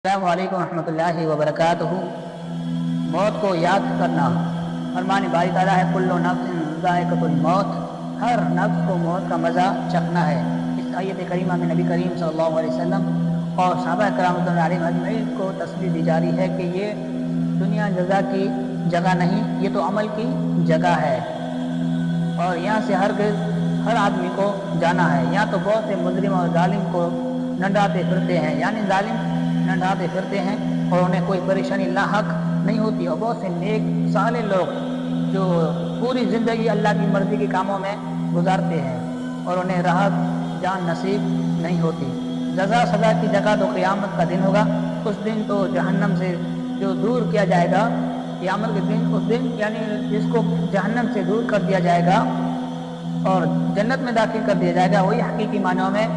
السلام علیکم ورحمۃ اللہ وبرکاتہ۔ موت کو یاد کرنا، فرمان باری تعالیٰ ہے کل نفس ذائقۃ الموت، ہر نفس کو موت کا مزہ چکھنا ہے۔ اس آیت کریمہ میں نبی کریم صلی اللہ علیہ وسلم اور صحابہ کرام رضوان اللہ علیہم اجمعین کو تصریح دی جا رہی ہے کہ یہ دنیا جزا کی جگہ نہیں، یہ تو عمل کی جگہ ہے، اور یہاں سے ہر آدمی کو جانا ہے۔ یہاں تو بہت سے مجرم اور ظالم کو نڈاتے پھرتے ہیں، یعنی ظالم نڈاتے پھرتے ہیں اور انہیں کوئی پریشانی لاحق نہیں ہوتی، اور بہت سے نیک صالح لوگ جو پوری زندگی اللہ کی مرضی کے کاموں میں گزارتے ہیں اور انہیں راحت جان نصیب نہیں ہوتی۔ جزا سزا کی جگہ تو قیامت کا دن ہوگا، اس دن تو جہنم سے جو دور کیا جائے گا، قیامت کے دن، اس دن یعنی جس کو جہنم سے دور کر دیا جائے گا اور جنت میں داخل کر دیا جائے گا، وہی حقیقی معنوں میں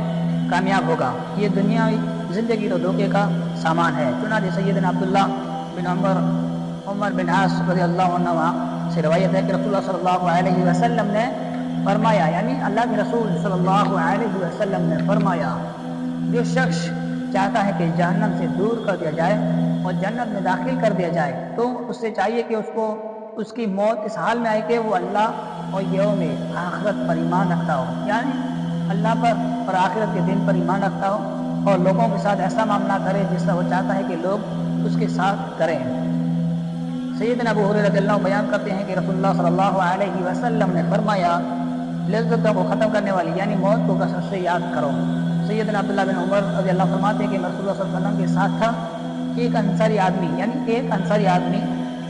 کامیاب ہوگا۔ یہ دنیاوی زندگی تو دھوکے کا سامان ہے۔ چنانچہ سیدنا عبداللہ بن عمر بن عاص رضی اللہ عنہ سے روایت ہے کہ رسول اللہ صلی اللہ علیہ وسلم نے فرمایا، یعنی اللہ کے رسول صلی اللہ علیہ وسلم نے فرمایا، جو شخص چاہتا ہے کہ جہنم سے دور کر دیا جائے اور جنت میں داخل کر دیا جائے، تو اس سے چاہیے کہ اس کی موت اس حال میں آئے کہ وہ اللہ اور یوم آخرت پر ایمان رکھتا ہو، یعنی اللہ پر اور آخرت کے دن پر ایمان رکھتا ہو، اور لوگوں کے ساتھ ایسا معاملہ کرے جس طرح وہ چاہتا ہے کہ لوگ اس کے ساتھ کریں۔ سیدنا ابو ہریرہ رضی اللہ عنہ بیان کرتے ہیں کہ رسول اللہ صلی اللہ علیہ وسلم نے فرمایا، لذتوں کو ختم کرنے والی یعنی موت کو کثرت سے یاد کرو۔ سیدنا عبداللہ بن عمر رضی اللہ عنہ فرماتے ہیں کہ رسول اللہ صلی اللہ علیہ وسلم کے ساتھ تھا، ایک انصاری آدمی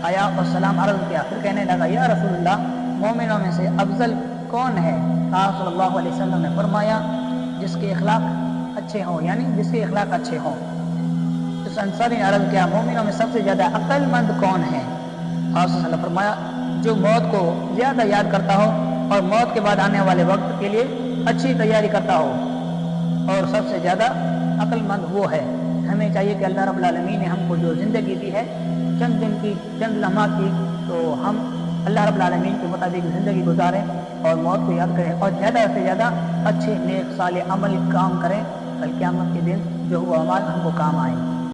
آیا اور سلام عرض کیا، پھر کہنے لگا، یا رسول اللہ، مومنوں میں سے افضل کون ہے؟ آپ صلی اللہ علیہ وسلم نے فرمایا، جس کے اخلاق اچھے ہوں، یعنی جس کے اخلاق اچھے ہوں۔ اس انصاری نے عرض کیا، مومنوں میں سب سے زیادہ عقل مند کون ہے؟ آپ صلی اللہ علیہ وسلم نے فرمایا، جو موت کو زیادہ یاد کرتا ہو اور موت کے بعد آنے والے وقت کے لیے اچھی تیاری کرتا ہو، اور سب سے زیادہ عقل مند وہ ہے۔ ہمیں چاہیے کہ اللہ رب العالمین نے ہم کو جو زندگی دی ہے، چند دن کی، چند لمحات کی، تو ہم اللہ رب العالمین کے مطابق زندگی گزاریں اور موت کو یاد کریں، اور زیادہ سے زیادہ اچھے نیک صالح عمل کام کریں، کل قیامت کے دن جو وہ اعمال ہم کو کام آئیں۔